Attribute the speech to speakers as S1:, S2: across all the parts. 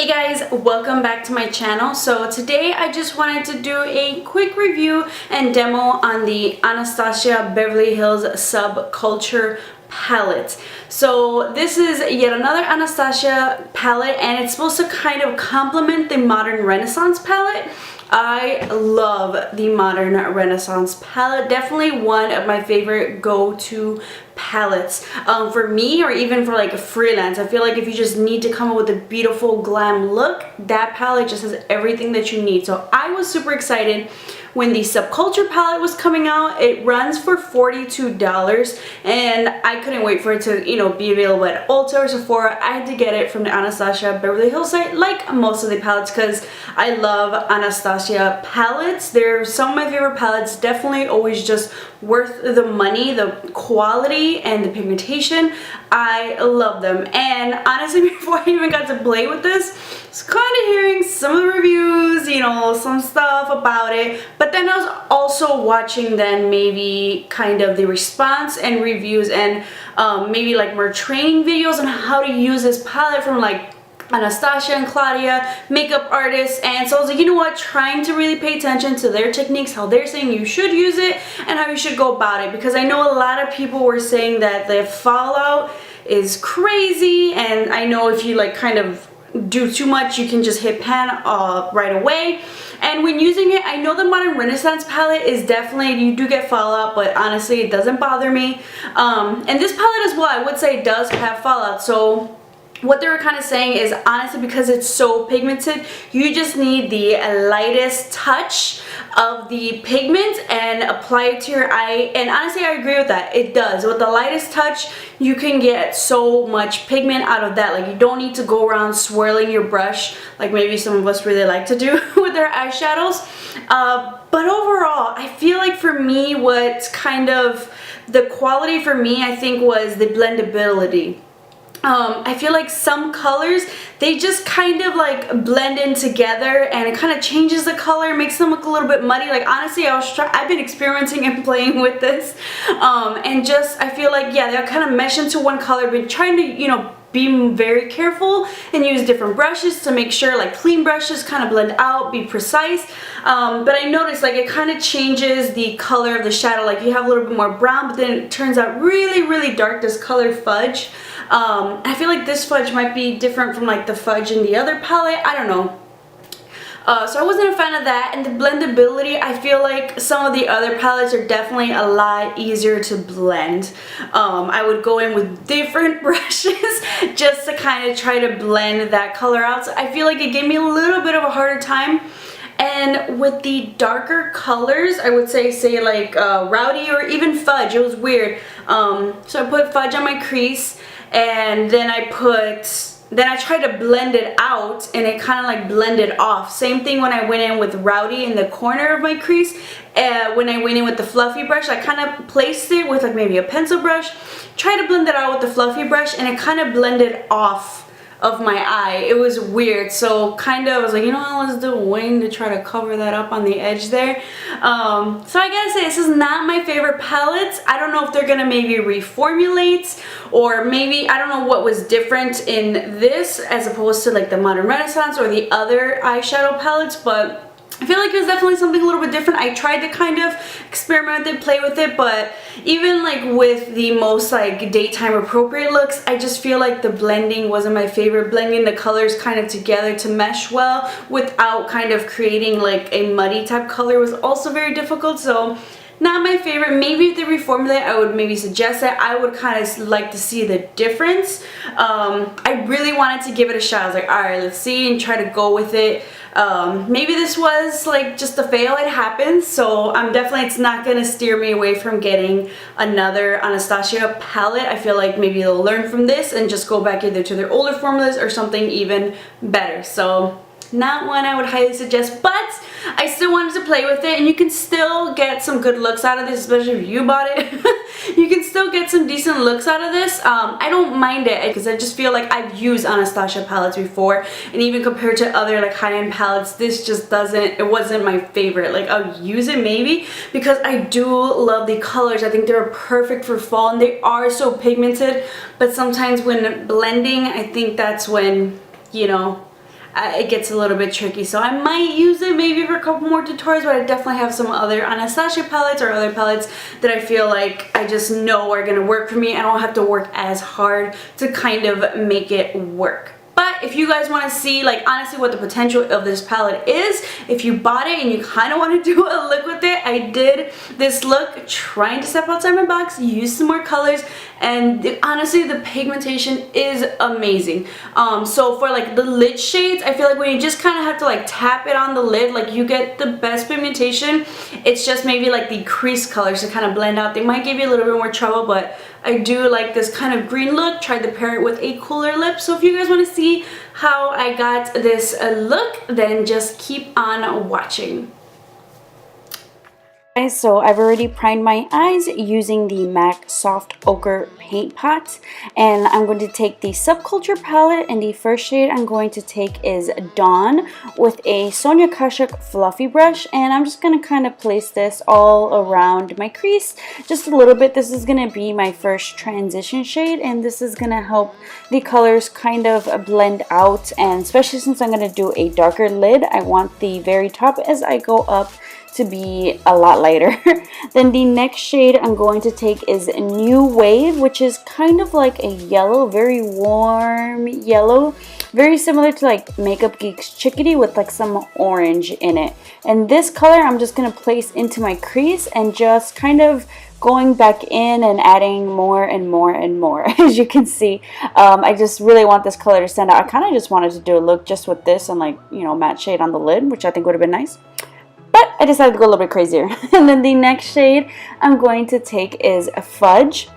S1: Hey guys, welcome back to my channel. So today I just wanted to do a quick review and demo on the Anastasia Beverly Hills Subculture palette. So this is yet another Anastasia palette, and it's supposed to kind of complement the Modern Renaissance palette. I love the Modern Renaissance palette. Definitely one of my favorite go-to palettes for me, or even for like a freelance. I feel like if you just need to come up with a beautiful glam look, that palette just has everything that you need. So I was super excited when the Subculture palette was coming out. It runs for $42 and I couldn't wait for it to, you know, be available at Ulta or Sephora. I had to get it from the Anastasia Beverly Hills site, like most of the palettes, because I love Anastasia palettes. They're some of my favorite palettes. Definitely always just worth the money, the quality and the pigmentation. I love them. And honestly, before I even got to play with this, I was kind of hearing some of the reviews, you know, some stuff about it, but then I was also watching then maybe kind of the response and reviews and maybe like more training videos on how to use this palette from like Anastasia and Claudia, makeup artists. And so I was like, you know what, trying to really pay attention to their techniques, how they're saying you should use it and how you should go about it, because I know a lot of people were saying that the fallout is crazy, and I know if you like kind of do too much, you can just hit pan right away. And when using it, I know the Modern Renaissance palette is definitely, you do get fallout, but honestly it doesn't bother me. And this palette as well, I would say, does have fallout. So what they were kind of saying is, honestly, because it's so pigmented, you just need the lightest touch of the pigment and apply it to your eye. And honestly, I agree with that. It does. With the lightest touch, you can get so much pigment out of that. Like, you don't need to go around swirling your brush like maybe some of us really like to do with their eyeshadows. But overall, I feel like for me, what's kind of the quality for me, I think, was the blendability. I feel like some colors, they just kind of like blend in together, and it kind of changes the color, makes them look a little bit muddy. Like, honestly, I've been experimenting and playing with this, and just, I feel like, yeah, they'll kind of mesh into one color, but trying to, you know, be very careful and use different brushes to make sure, like clean brushes kind of blend out, be precise. But I noticed like it kind of changes the color of the shadow. Like, you have a little bit more brown, but then it turns out really, really dark, this color fudge. I feel like this fudge might be different from like the fudge in the other palette. I don't know. So I wasn't a fan of that. And the blendability, I feel like some of the other palettes are definitely a lot easier to blend. I would go in with different brushes just to kind of try to blend that color out. So I feel like it gave me a little bit of a harder time. And with the darker colors, I would say like Rowdy or even Fudge, it was weird. So I put Fudge on my crease, and then I tried to blend it out, and it kind of like blended off. Same thing when I went in with Rowdy in the corner of my crease. When I went in with the fluffy brush, I kind of placed it with like maybe a pencil brush, tried to blend it out with the fluffy brush, and it kind of blended off of my eye. It was weird. So kind of I was like, you know what, let's do a wing to try to cover that up on the edge there. So I gotta say, this is not my favorite palettes. I don't know if they're gonna maybe reformulate, or maybe, I don't know what was different in this as opposed to like the Modern Renaissance or the other eyeshadow palettes, but I feel like it was definitely something a little bit different. I tried to kind of experiment with it, play with it, but even like with the most like daytime appropriate looks, I just feel like the blending wasn't my favorite. Blending the colors kind of together to mesh well without kind of creating like a muddy type color was also very difficult. So not my favorite. Maybe if they reformulate, I would maybe suggest that. I would kind of like to see the difference. I really wanted to give it a shot. I was like, alright, let's see, and try to go with it. Maybe this was like just a fail, it happens, so it's not gonna steer me away from getting another Anastasia palette. I feel like maybe they'll learn from this and just go back either to their older formulas or something even better. So not one I would highly suggest, but I still wanted to play with it, and you can still get some good looks out of this, especially if you bought it. You can still get some decent looks out of this. I don't mind it because I just feel like I've used Anastasia palettes before, and even compared to other like high-end palettes, this just it wasn't my favorite. Like, I'll use it maybe because I do love the colors. I think they're perfect for fall, and they are so pigmented, but sometimes when blending, I think that's when, you know, it gets a little bit tricky. So I might use it maybe for a couple more tutorials, but I definitely have some other Anastasia palettes or other palettes that I feel like I just know are gonna work for me. I don't have to work as hard to kind of make it work. But if you guys want to see, like, honestly what the potential of this palette is, if you bought it and you kind of want to do a look with it, I did this look trying to step outside my box, use some more colors, and honestly the pigmentation is amazing. So for like the lid shades, I feel like when you just kind of have to like tap it on the lid, like you get the best pigmentation. It's just maybe like the crease colors to kind of blend out. They might give you a little bit more trouble, but I do like this kind of green look. Tried to pair it with a cooler lip. So if you guys want to see how I got this look, then just keep on watching. So I've already primed my eyes using the MAC Soft Ochre paint pot, and I'm going to take the Subculture palette, and the first shade I'm going to take is Dawn with a Sonia Kashuk fluffy brush, and I'm just going to kind of place this all around my crease just a little bit. This is going to be my first transition shade, and this is going to help the colors kind of blend out, and especially since I'm going to do a darker lid, I want the very top as I go up to be a lot lighter. Then the next shade I'm going to take is New Wave, which is kind of like a yellow, very warm yellow, very similar to like Makeup Geek's Chickadee with like some orange in it. And this color I'm just going to place into my crease and just kind of going back in and adding more and more and more. As you can see, I just really want this color to stand out. I kind of just wanted to do a look just with this and like, you know, matte shade on the lid, which I think would have been nice. But I decided to go a little bit crazier. And then the next shade I'm going to take is Fudge.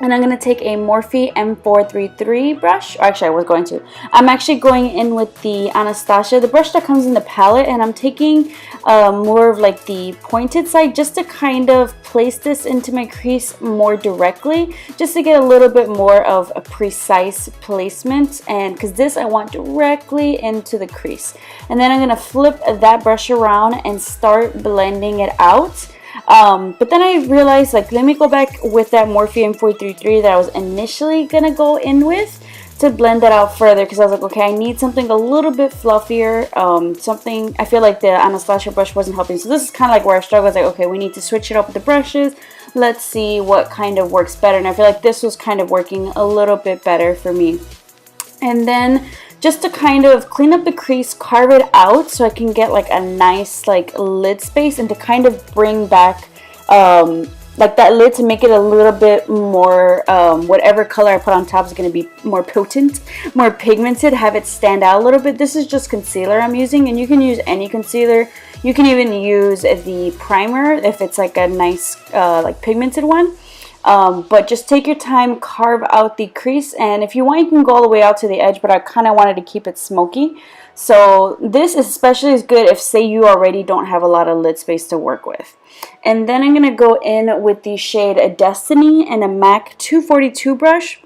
S1: And I'm going to take a Morphe M433 brush. Or actually, I'm actually going in with the Anastasia, the brush that comes in the palette. And I'm taking more of like the pointed side just to kind of place this into my crease more directly. Just to get a little bit more of a precise placement. And because this I want directly into the crease. And then I'm going to flip that brush around and start blending it out. But then I realized, like, let me go back with that Morphe M433 that I was initially gonna go in with to blend that out further, because I was like, okay, I need something a little bit fluffier, something, I feel like the Anastasia brush wasn't helping. So this is kind of like where I struggle. I was like, okay, we need to switch it up with the brushes. Let's see what kind of works better. And I feel like this was kind of working a little bit better for me. And then just to kind of clean up the crease, carve it out so I can get like a nice like lid space, and to kind of bring back like that lid to make it a little bit more, whatever color I put on top is going to be more potent, more pigmented, have it stand out a little bit. This is just concealer I'm using, and you can use any concealer. You can even use the primer if it's like a nice like pigmented one. But just take your time, carve out the crease, and if you want you can go all the way out to the edge, but I kind of wanted to keep it smoky. So this especially is good if, say, you already don't have a lot of lid space to work with. And then I'm going to go in with the shade Destiny and a MAC 242 brush.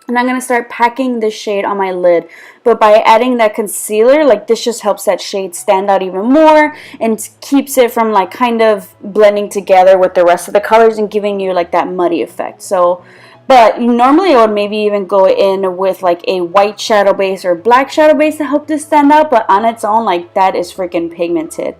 S1: And I'm going to start packing this shade on my lid. But by adding that concealer, like, this just helps that shade stand out even more and keeps it from like kind of blending together with the rest of the colors and giving you like that muddy effect. So, but normally I would maybe even go in with like a white shadow base or black shadow base to help this stand out. But on its own, like, that is freaking pigmented.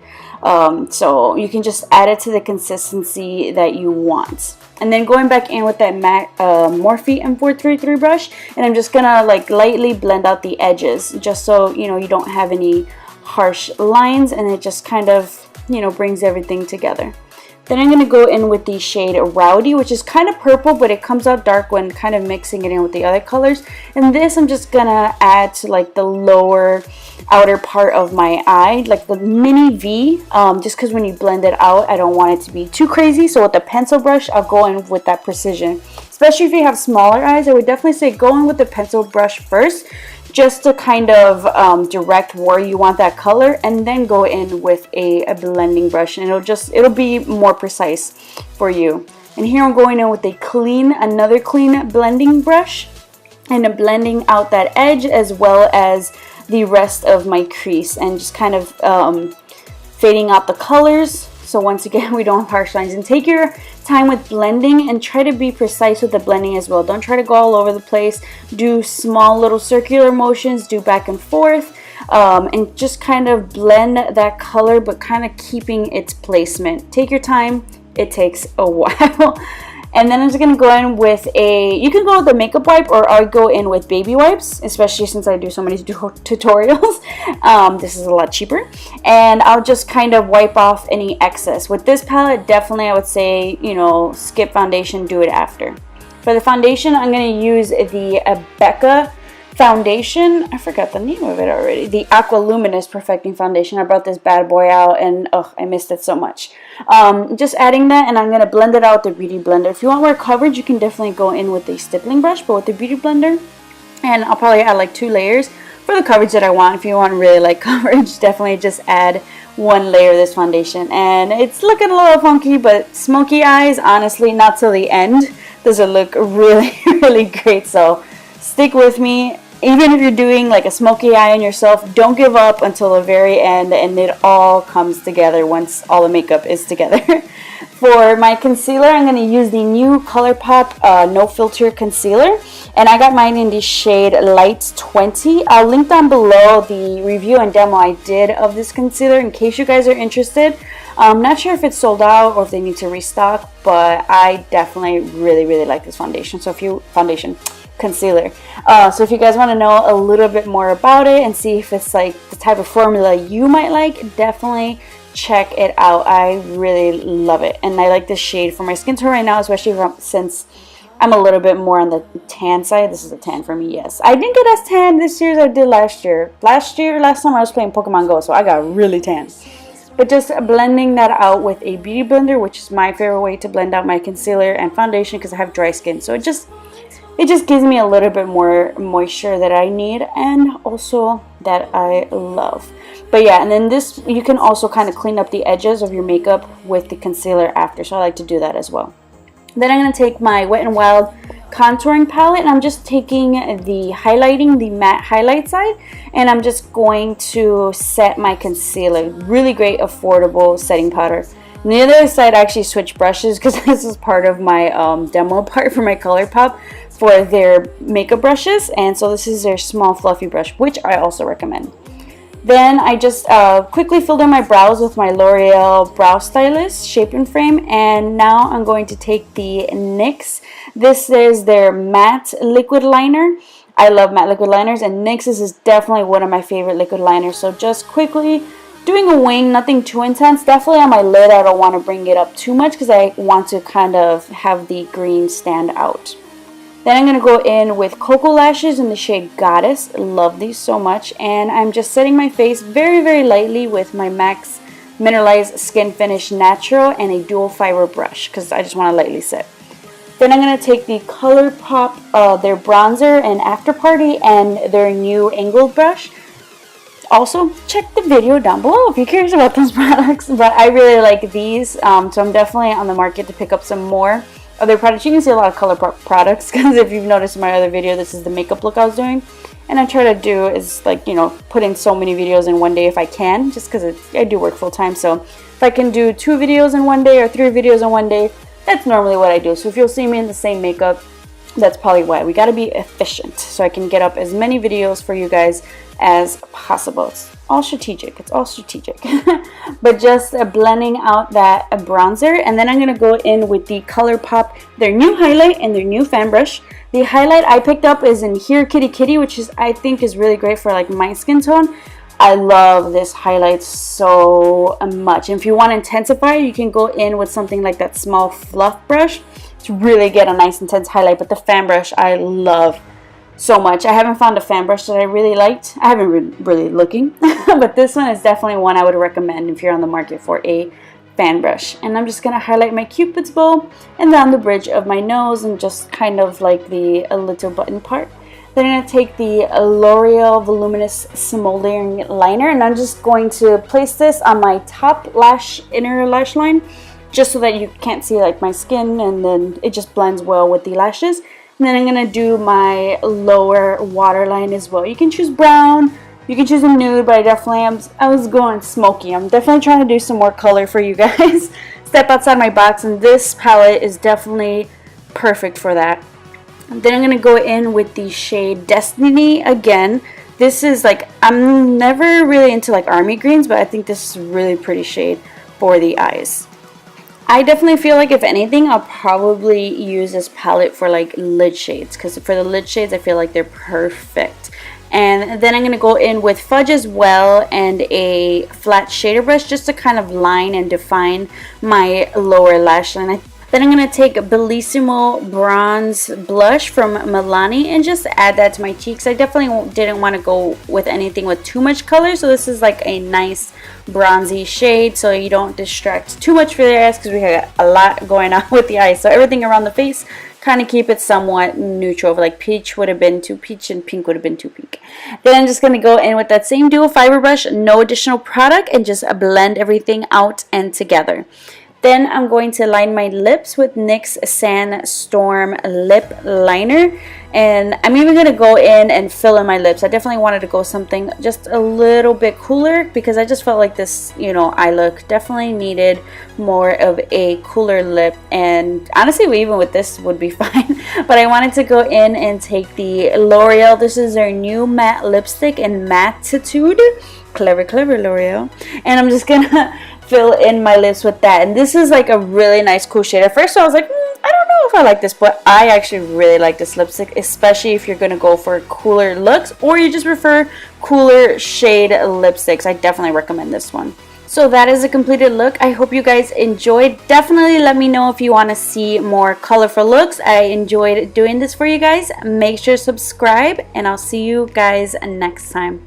S1: So you can just add it to the consistency that you want. And then going back in with that Morphe M433 brush, and I'm just gonna like lightly blend out the edges, just so you know you don't have any harsh lines, and it just kind of, you know, brings everything together. Then I'm gonna go in with the shade Rowdy, which is kind of purple, but it comes out dark when kind of mixing it in with the other colors. And this I'm just gonna add to like the lower outer part of my eye, like the mini V, just because when you blend it out, I don't want it to be too crazy. So with the pencil brush, I'll go in with that precision. Especially if you have smaller eyes, I would definitely say go in with the pencil brush first, just to kind of direct where you want that color, and then go in with a blending brush, and it'll be more precise for you. And here I'm going in with another clean blending brush, and blending out that edge as well as the rest of my crease, and just kind of fading out the colors. So once again, we don't have harsh lines. And take your time with blending and try to be precise with the blending as well. Don't try to go all over the place. Do small little circular motions, do back and forth. and just kind of blend that color, but kind of keeping its placement. Take your time, it takes a while. And then I'm just going to go in with you can go with the makeup wipe, or I'll go in with baby wipes, especially since I do so many tutorials. This is a lot cheaper. And I'll just kind of wipe off any excess. With this palette, definitely I would say, you know, skip foundation, do it after. For the foundation, I'm going to use the Becca foundation. I forgot the name of it already. The Aqua Luminous Perfecting Foundation. I brought this bad boy out and I missed it so much. Just adding that, and I'm going to blend it out with the Beauty Blender. If you want more coverage, you can definitely go in with the stippling brush, but with the Beauty Blender, and I'll probably add like 2 layers for the coverage that I want. If you want really like coverage, definitely just add 1 layer of this foundation. And it's looking a little funky, but smoky eyes, honestly, not till the end does it look really, really great. So stick with me. Even if you're doing like a smoky eye on yourself, don't give up until the very end, and it all comes together once all the makeup is together. For my concealer, I'm going to use the new Colourpop No Filter Concealer, and I got mine in the shade Light 20. I'll link down below the review and demo I did of this concealer in case you guys are interested. I'm not sure if it's sold out or if they need to restock, but I definitely really like this foundation. So if you concealer. So if you guys want to know a little bit more about it and see if it's like the type of formula you might like, definitely check it out. I really love it, and I like this shade for my skin tone right now, especially since I'm a little bit more on the tan side. This is a tan for me, yes. I didn't get as tan this year as I did last year. Last time I was playing Pokemon Go, so I got really tan. But just blending that out with a beauty blender, which is my favorite way to blend out my concealer and foundation because I have dry skin. So it just gives me a little bit more moisture that I need, and also that I love. But yeah, and then this, you can also kind of clean up the edges of your makeup with the concealer after. So I like to do that as well. Then I'm going to take my Wet n Wild contouring palette, and I'm just taking the highlighting, the matte highlight side, and I'm just going to set my concealer. Really great, affordable setting powder. And the other side, I actually switched brushes because this is part of my demo part for my Colourpop for their makeup brushes, and so this is their small fluffy brush, which I also recommend. Then I just quickly filled in my brows with my L'Oreal Brow Stylist Shape and Frame, and now I'm going to take the NYX. This is their matte liquid liner. I love matte liquid liners, and NYX is definitely one of my favorite liquid liners. So just quickly doing a wing, nothing too intense. Definitely on my lid, I don't want to bring it up too much because I want to kind of have the green stand out. Then I'm going to go in with Koko lashes in the shade Goddess. Love these so much. And I'm just setting my face very lightly with my MAC's Mineralized Skin Finish Natural and a dual fiber brush because I just want to lightly set. Then I'm going to take the Colourpop, their bronzer and After Party, and their new angled brush. Also, check the video down below if you're curious about those products. But I really like these, so I'm definitely on the market to pick up some more other products. You can see a lot of Colourpop products because if you've noticed in my other video, this is the makeup look I was doing. And I try to do is like, you know, put in so many videos in one day if I can, just because I do work full time. So if I can do 2 videos in one day or 3 videos in one day, that's normally what I do. So if you'll see me in the same makeup, that's probably why. We got to be efficient so I can get up as many videos for you guys as possible. It's all strategic. It's all strategic. But just blending out that bronzer, and then I'm going to go in with the Colourpop, their new highlight and their new fan brush. The highlight I picked up is in Here Kitty Kitty, which is, I think, is really great for like my skin tone. I love this highlight so much. And if you want to intensify, you can go in with something like that small fluff brush to really get a nice intense highlight. But the fan brush I love so much. I haven't found a fan brush that I really liked. I haven't been really looking, but this one is definitely one I would recommend if you're on the market for a fan brush. And I'm just going to highlight my Cupid's bow and down the bridge of my nose and just kind of like the little button part. Then I'm going to take the L'Oreal Voluminous Smoldering Liner, and I'm just going to place this on my top lash, inner lash line, just so that you can't see like my skin, and then it just blends well with the lashes. And then I'm going to do my lower waterline as well. You can choose brown, you can choose a nude, but I was going smoky. I'm definitely trying to do some more color for you guys. Step outside my box, and this palette is definitely perfect for that. And then I'm going to go in with the shade Destiny again. this is like, I'm never really into like army greens, but I think this is a really pretty shade for the eyes. I definitely feel like if anything, I'll probably use this palette for like lid shades, because for the lid shades I feel like they're perfect. And then I'm going to go in with fudge as well and a flat shader brush just to kind of line and define my lower lash line. Then I'm going to take Bellisimo bronze blush from Milani and just add that to my cheeks. I definitely didn't want to go with anything with too much color, so this is like a nice bronzy shade so you don't distract too much for the eyes, because we have a lot going on with the eyes. So everything around the face, kind of keep it somewhat neutral. Like peach would have been too peach and pink would have been too pink. Then I'm just going to go in with that same dual fiber brush, no additional product, and just blend everything out and together. Then I'm going to line my lips with NYX Sandstorm Lip Liner. And I'm even going to go in and fill in my lips. I definitely wanted to go something just a little bit cooler, because I just felt like this, you know, eye look definitely needed more of a cooler lip. And honestly, even with this would be fine. But I wanted to go in and take the L'Oreal. This is their new matte lipstick in Matte-Itude. Clever, clever L'Oreal. And I'm just going to fill in my lips with that. And this is like a really nice cool shade. At first I was like, I don't know if I like this, but I actually really like this lipstick, especially if you're gonna go for cooler looks or you just prefer cooler shade lipsticks. I definitely recommend this one. So that is a completed look. I hope you guys enjoyed. Definitely let me know if you want to see more colorful looks. I enjoyed doing this for you guys. Make sure to subscribe, and I'll see you guys next time.